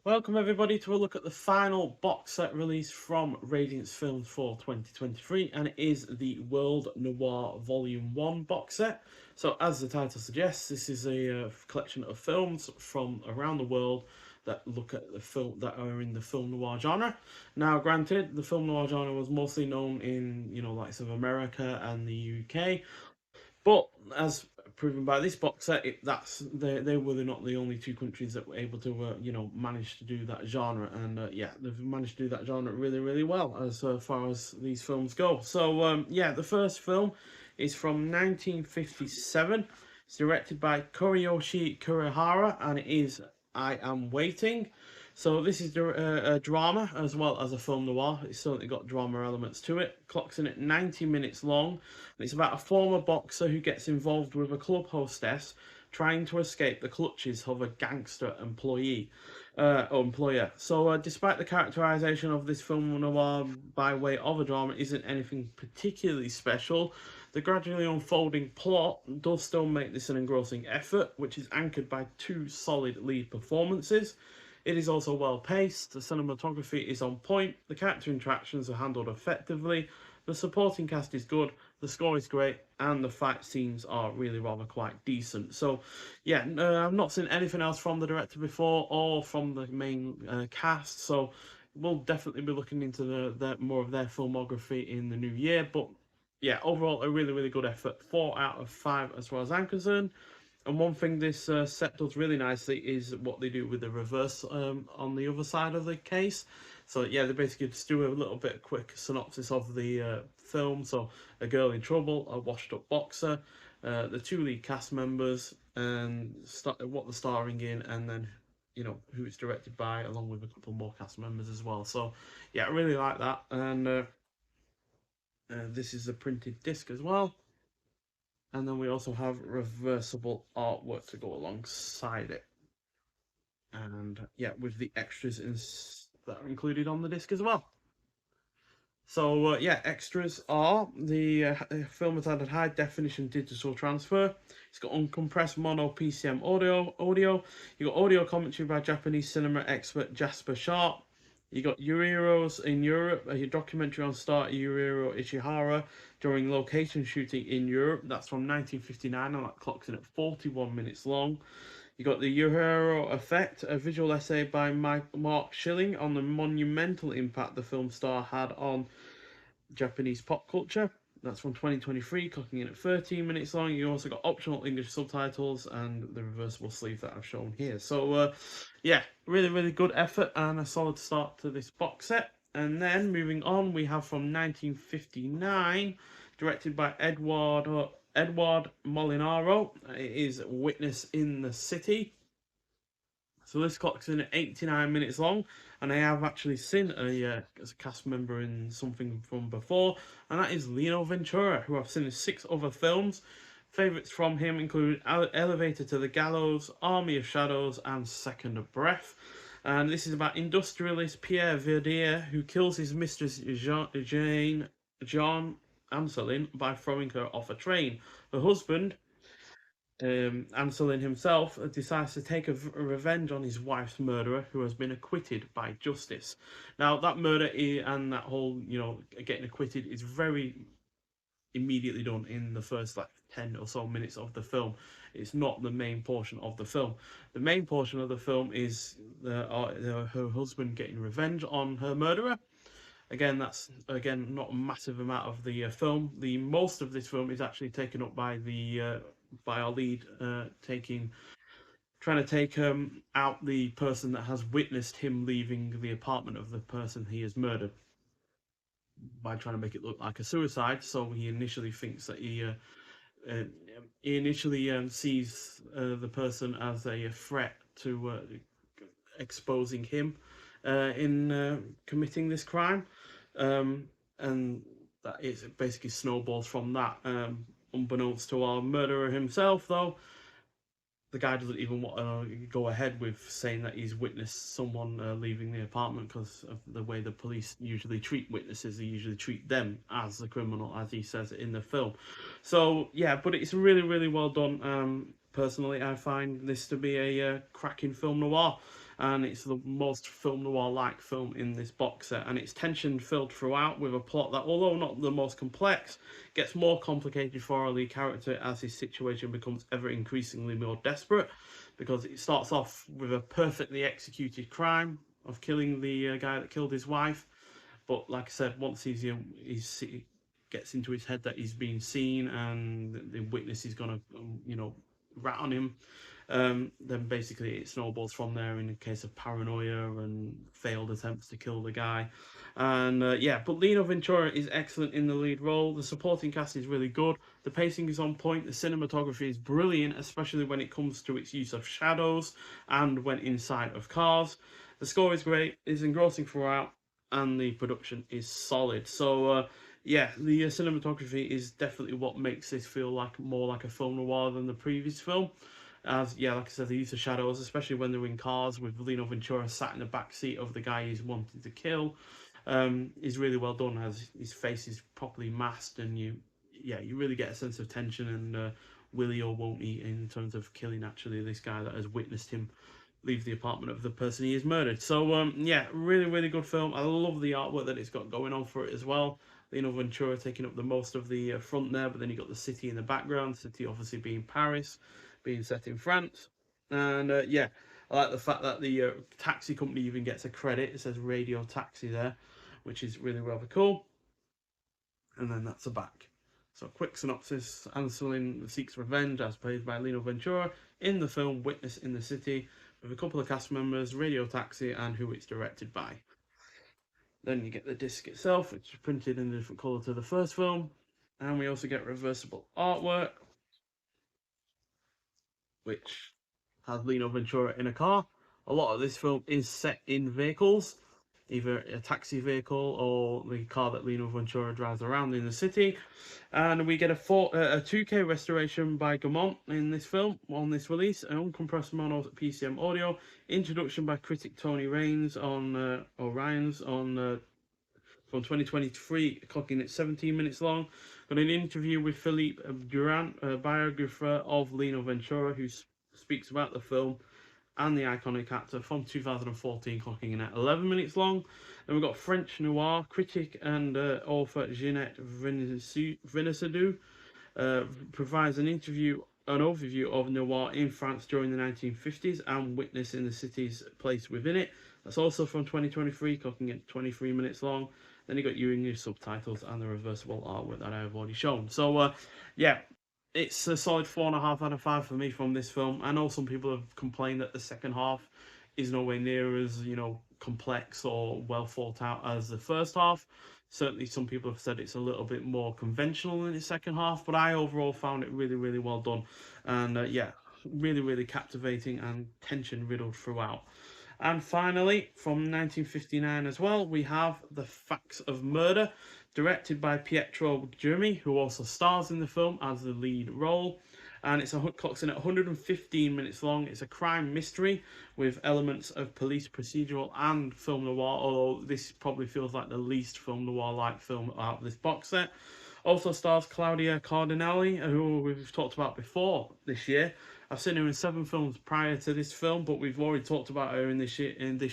Welcome everybody to a look at the final box set release from Radiance Films for 2023, and it is the World Noir Volume 1 box set. So as the title suggests, this is a collection of films from around the world that look at the film that are in the film noir genre. Now granted, the film noir genre was mostly known in, likes of America and the UK, but as proven by this box set, they were not the only two countries that were able to manage to do that genre, and yeah, they've managed to do that genre really well as far as these films go. So yeah, the first film is from 1957. It's directed by Koreyoshi Kurihara, and it is I Am Waiting. So this is a drama as well as a film noir. It's certainly got drama elements to it. Clocks in at 90 minutes long. And it's about a former boxer who gets involved with a club hostess trying to escape the clutches of a gangster employee or employer. So despite the characterization of this film noir by way of a drama isn't anything particularly special, the gradually unfolding plot does still make this an engrossing effort, which is anchored by two solid lead performances. It is also well paced, the cinematography is on point, the character interactions are handled effectively, the supporting cast is good, the score is great, and the fight scenes are really rather quite decent. So, yeah, I've not seen anything else from the director before or from the main cast, so we'll definitely be looking into the more of their filmography in the new year. But yeah, overall, a really good effort. 4 out of 5 as far as I'm concerned. And one thing this set does really nicely is what they do with the reverse on the other side of the case. So yeah, they basically just do a little bit quick synopsis of the film. So a girl in trouble, a washed-up boxer, the two lead cast members, and what they're starring in, and then who it's directed by, along with a couple more cast members as well. So yeah, I really like that. And this is a printed disc as well. And then we also have reversible artwork to go alongside it. And yeah, with the extras that are included on the disc as well. So yeah, extras are the film has had a high definition digital transfer. It's got uncompressed mono PCM audio. You got audio commentary by Japanese cinema expert Jasper Sharp. You got Yuriros in Europe, a documentary on star Yuriro Ishihara during location shooting in Europe. That's from 1959, and that clocks in at 41 minutes long. You got the Yuriro Effect, a visual essay by Mark Schilling on the monumental impact the film star had on Japanese pop culture. That's from 2023, clocking in at 13 minutes long. You also got optional English subtitles and the reversible sleeve that I've shown here. So, yeah, really good effort and a solid start to this box set. And then moving on, we have from 1959, directed by Edward Molinaro. It is Witness in the City. So this clock's in at 89 minutes long, and I have actually seen as a cast member in something from before, and that is Lino Ventura, who I've seen in 6 other films. Favourites from him include Elevator to the Gallows, Army of Shadows, and Second Breath. And this is about industrialist Pierre Verdier, who kills his mistress Jean Anselin by throwing her off a train. Her husband, Anselin himself decides to take a revenge on his wife's murderer, who has been acquitted by justice. Now, that murder and that whole, getting acquitted is very immediately done in the first 10 or so minutes of the film. It's not the main portion of the film. The main portion of the film is her husband getting revenge on her murderer. Again, that's not a massive amount of the film. The most of this film is actually taken up by by our lead trying to take out the person that has witnessed him leaving the apartment of the person he has murdered, by trying to make it look like a suicide. So he initially thinks that he initially sees the person as a threat to exposing him in committing this crime, and that it basically snowballs from that. Unbeknownst to our murderer himself, though, the guy doesn't even want to go ahead with saying that he's witnessed someone leaving the apartment, because of the way the police usually treat witnesses. They usually treat them as the criminal, as he says in the film. So yeah, but it's really well done. Personally, I find this to be a cracking film noir. and it's the most film noir-like film in this box set, and it's tension-filled throughout with a plot that, although not the most complex, gets more complicated for our lead character as his situation becomes ever increasingly more desperate, because it starts off with a perfectly executed crime of killing the guy that killed his wife. But like I said, once he gets into his head that he's being seen and the witness is gonna, rat on him, then basically it snowballs from there in a case of paranoia and failed attempts to kill the guy. And yeah, but Lino Ventura is excellent in the lead role. The supporting cast is really good. The pacing is on point. The cinematography is brilliant, especially when it comes to its use of shadows and when inside of cars. The score is great. It's engrossing throughout, and the production is solid. So yeah, the cinematography is definitely what makes this feel like more like a film noir than the previous film. As yeah, like I said, the use of shadows, especially when they're in cars with Lino Ventura sat in the back seat of the guy he's wanting to kill, is really well done. As his face is properly masked, and you really get a sense of tension and will he or won't he in terms of killing actually this guy that has witnessed him leave the apartment of the person he has murdered. So yeah, really really good film. I love the artwork that it's got going on for it as well. Lino Ventura taking up the most of the front there, but then you got the city in the background. City obviously being Paris, being set in France, and yeah, I like the fact that the taxi company even gets a credit. It says Radio Taxi there, which is really rather cool. And then that's the back. So, quick synopsis: Anselin seeks revenge, as played by Lino Ventura, in the film Witness in the City, with a couple of cast members, Radio Taxi, and who it's directed by. Then you get the disc itself, which is printed in a different colour to the first film. And we also get reversible artwork, which has Lino Ventura in a car. A lot of this film is set in vehicles, either a taxi vehicle or the car that Lino Ventura drives around in the city. And we get a 2K restoration by Gaumont in this film, on this release, an uncompressed mono PCM audio, introduction by critic Tony Raines on Orion's on from 2023, clocking at 17 minutes long. Got an interview with Philippe Durant, a biographer of Lino Ventura, who speaks about the film and the iconic actor from 2014, clocking in at 11 minutes long. Then we've got French noir critic and author Jeanette Venesadou provides an overview of noir in France during the 1950s and Witness in the City's place within it. That's also from 2023, clocking at 23 minutes long. Then you got your English subtitles and the reversible artwork that I've already shown. So yeah, it's a solid 4.5 out of 5 for me from this film. I know some people have complained that the second half is nowhere near as complex or well thought out as the first half. Certainly, some people have said it's a little bit more conventional in the second half, but I overall found it really, really well done, and yeah, really, really captivating and tension riddled throughout. And finally, from 1959 as well, we have The Facts of Murder, directed by Pietro Germi, who also stars in the film as the lead role. And it's clocks in at 115 minutes long. It's a crime mystery with elements of police procedural and film noir, although this probably feels like the least film noir-like film out of this box set. Also stars Claudia Cardinale, who we've talked about before this year. I've seen her in 7 films prior to this film, but we've already talked about her in this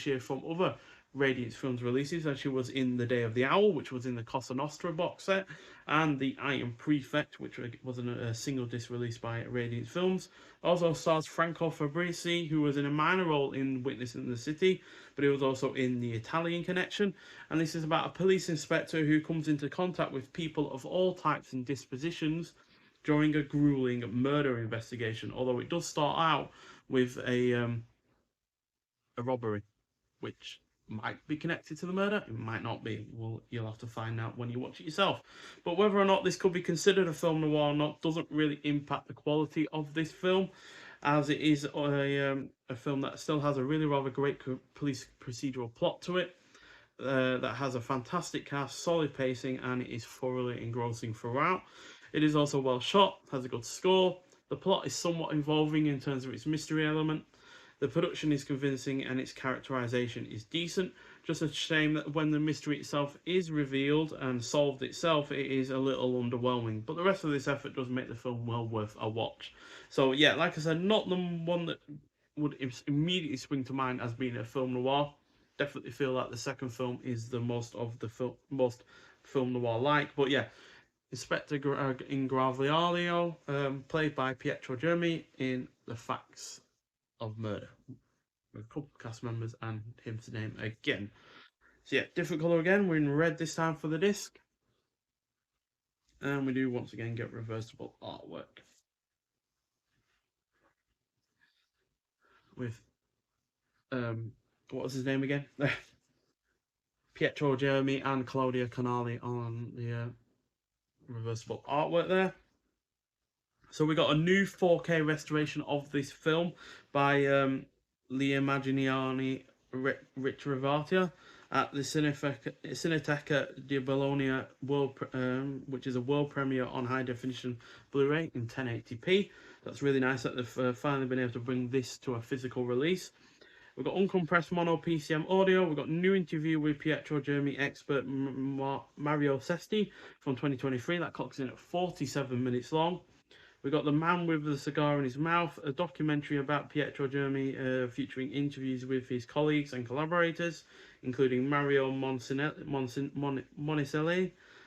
year from other Radiance Films releases, as she was in The Day of the Owl, which was in the Cosa Nostra box set, and The Iron Prefect, which was a single disc release by Radiance Films. Also stars Franco Fabrizi, who was in a minor role in Witness in the City, but he was also in The Italian Connection. And this is about a police inspector who comes into contact with people of all types and dispositions during a grueling murder investigation. Although it does start out with a robbery, which might be connected to the murder, it might not be. Well, you'll have to find out when you watch it yourself. But whether or not this could be considered a film noir or not doesn't really impact the quality of this film, as it is a film that still has a really rather great police procedural plot to it, that has a fantastic cast, solid pacing, and it is thoroughly engrossing throughout. It is also well shot, has a good score. The plot is somewhat involving in terms of its mystery element. The production is convincing and its characterization is decent. Just a shame that when the mystery itself is revealed and solved itself, it is a little underwhelming. But the rest of this effort does make the film well worth a watch. So yeah, like I said, not the one that would immediately spring to mind as being a film noir. Definitely feel like the second film is the most of the most film noir like. But yeah, Inspector Ingraviglio, played by Pietro Germi in The Facts of Murder, with a couple of cast members and him to name again. So yeah, different colour again. We're in red this time for the disc, and we do once again get reversible artwork with what was his name again? Pietro Germi and Claudia Canali on the reversible artwork there. So we got a new 4K restoration of this film by L'Immaginiani Ritrovatia at the Cineteca di Bologna world, which is a world premiere on high definition Blu-ray in 1080p. That's really nice that they've finally been able to bring this to a physical release. We've got uncompressed mono PCM audio. We've got new interview with Pietro Germi expert Mario Sesti from 2023. That clocks in at 47 minutes long. We got The Man with the Cigar in His Mouth, a documentary about Pietro Germi, featuring interviews with his colleagues and collaborators, including Mario Monicelli,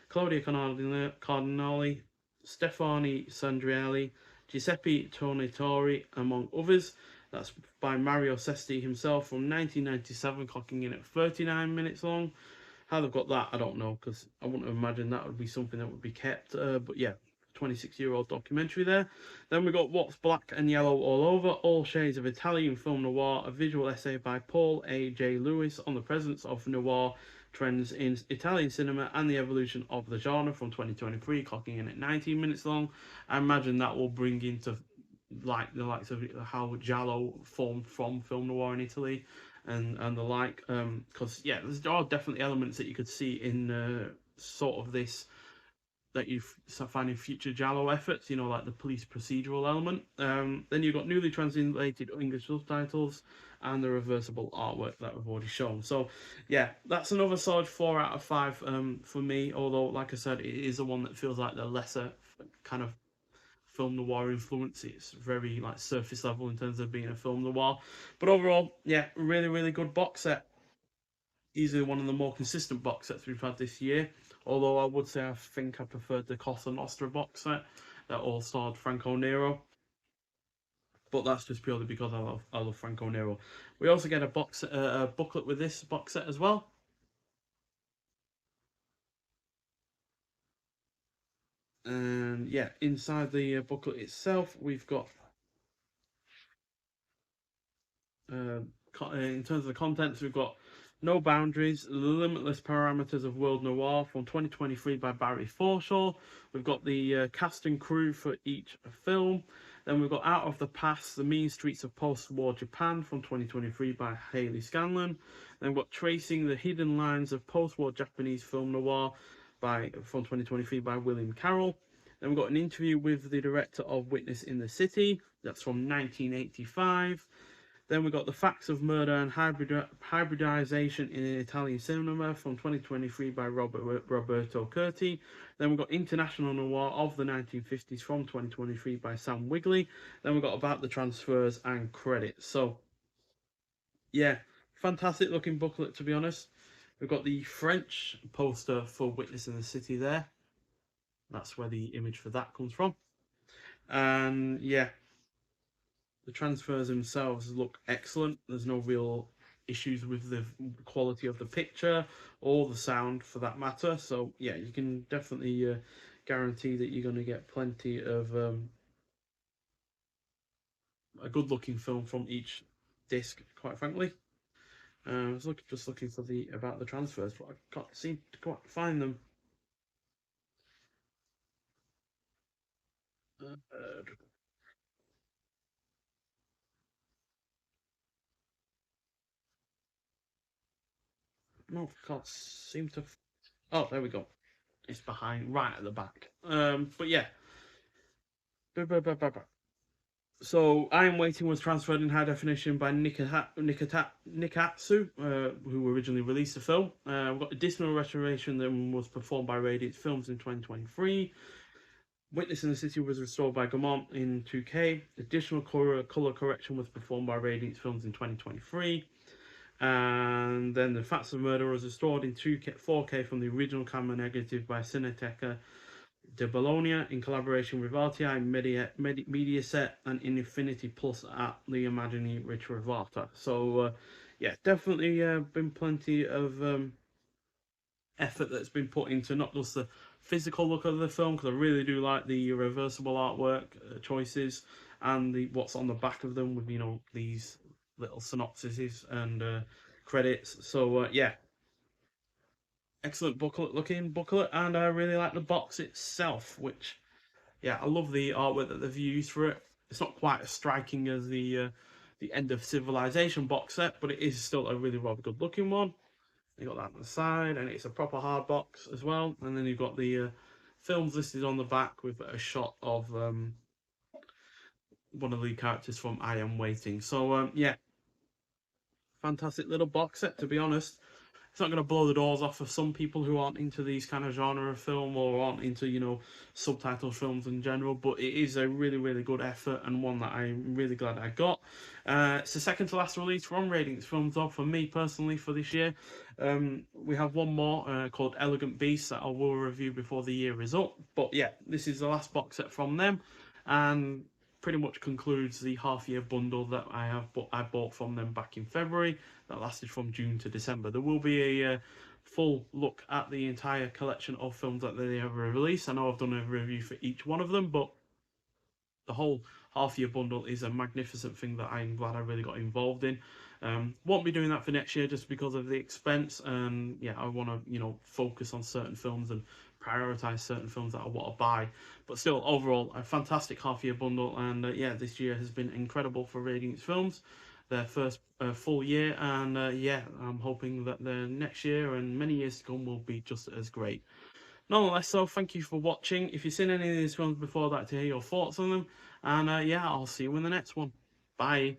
Claudia Cardinali, Stefani Sandrielli, Giuseppe Tornatori, among others. That's by Mario Sesti himself from 1997, clocking in at 39 minutes long. How they've got that, I don't know, because I wouldn't imagine that would be something that would be kept. But yeah, 26-year-old documentary there. Then we got What's Black and Yellow All Over, All Shades of Italian Film Noir, a visual essay by Paul A. J. Lewis on the presence of noir trends in Italian cinema and the evolution of the genre from 2023, clocking in at 19 minutes long. I imagine that will bring into like the likes of how Giallo formed from film noir in Italy and the like, because yeah, there are definitely elements that you could see in sort of this that you find in future Giallo efforts, you know, like the police procedural element. Then you've got newly translated English subtitles and the reversible artwork that we've already shown. So, yeah, that's another solid 4 out of 5 for me. Although, like I said, it is the one that feels like the lesser kind of film noir influence. It's very like surface level in terms of being a film noir. But overall, yeah, really, really good box set. Easily one of the more consistent box sets we've had this year. Although I would say I think I preferred the Cosa Nostra box set that all starred Franco Nero. But that's just purely because I love Franco Nero. We also get a booklet with this box set as well. And yeah, inside the booklet itself, we've got in terms of the contents, we've got No Boundaries, Limitless Parameters of World Noir from 2023 by Barry Forshaw. We've got the cast and crew for each film. Then we've got Out of the Past, The Mean Streets of Post-War Japan from 2023 by Haley Scanlon. Then we've got Tracing the Hidden Lines of Post-War Japanese Film Noir from 2023 by William Carroll. Then we've got an interview with the director of Witness in the City. That's from 1985. Then we got The Facts of Murder and Hybridization in Italian Cinema from 2023 by Roberto Curti. Then we got International Noir of the 1950s from 2023 by Sam Wigley. Then we got About the Transfers and Credits. So, yeah, fantastic looking booklet, to be honest. We've got the French poster for Witness in the City there. That's where the image for that comes from. And yeah, the transfers themselves look excellent. There's no real issues with the quality of the picture or the sound for that matter. So yeah, you can definitely guarantee that you're going to get plenty of a good looking film from each disc, quite frankly. I was just looking for the about the transfers, but I can't seem to quite find them. No, can't seem to. Oh, there we go. It's behind, right at the back. But yeah. So I Am Waiting was transferred in high definition by Nikatsu, who originally released the film. We've got additional restoration that was performed by Radiance Films in 2023. Witness in the City was restored by Gaumont in 2K. Additional color correction was performed by Radiance Films in 2023. And then The Facts of Murder was restored in 2K, 4K from the original camera negative by Cineteca de Bologna in collaboration with RTI Mediaset and Infinity Plus at the Immagini Ritrovata. So, yeah, definitely been plenty of effort that's been put into not just the physical look of the film, because I really do like the reversible artwork choices and the what's on the back of them with these little synopsises and credits. So yeah, excellent booklet, and I really like the box itself. Which yeah, I love the artwork that they've used for it. It's not quite as striking as the End of Civilization box set, but it is still a really rather good looking one. You got that on the side, and it's a proper hard box as well. And then you've got the films listed on the back with a shot of one of the characters from I Am Waiting. So yeah, fantastic little box set. To be honest, it's not going to blow the doors off of some people who aren't into these kind of genre of film or aren't into subtitle films in general, but it is a really really good effort and one that I'm really glad I got. It's the second to last release from Radiance Films though, for me personally, for this year. We have one more called Elegant Beast that I will review before the year is up, but yeah, this is the last box set from them, and pretty much concludes the half year bundle that I bought from them back in February, that lasted from June to December. There will be a full look at the entire collection of films that they have released. I know I've done a review for each one of them, but the whole half year bundle is a magnificent thing that I'm glad I really got involved in. Won't be doing that for next year just because of the expense, and yeah, I want to focus on certain films and prioritize certain films that I want to buy. But still, overall, a fantastic half year bundle, and yeah, this year has been incredible for Radiance Films, their first full year, and yeah, I'm hoping that the next year and many years to come will be just as great. Nonetheless, so thank you for watching. If you've seen any of these films before, I'd like to hear your thoughts on them. And yeah, I'll see you in the next one. Bye.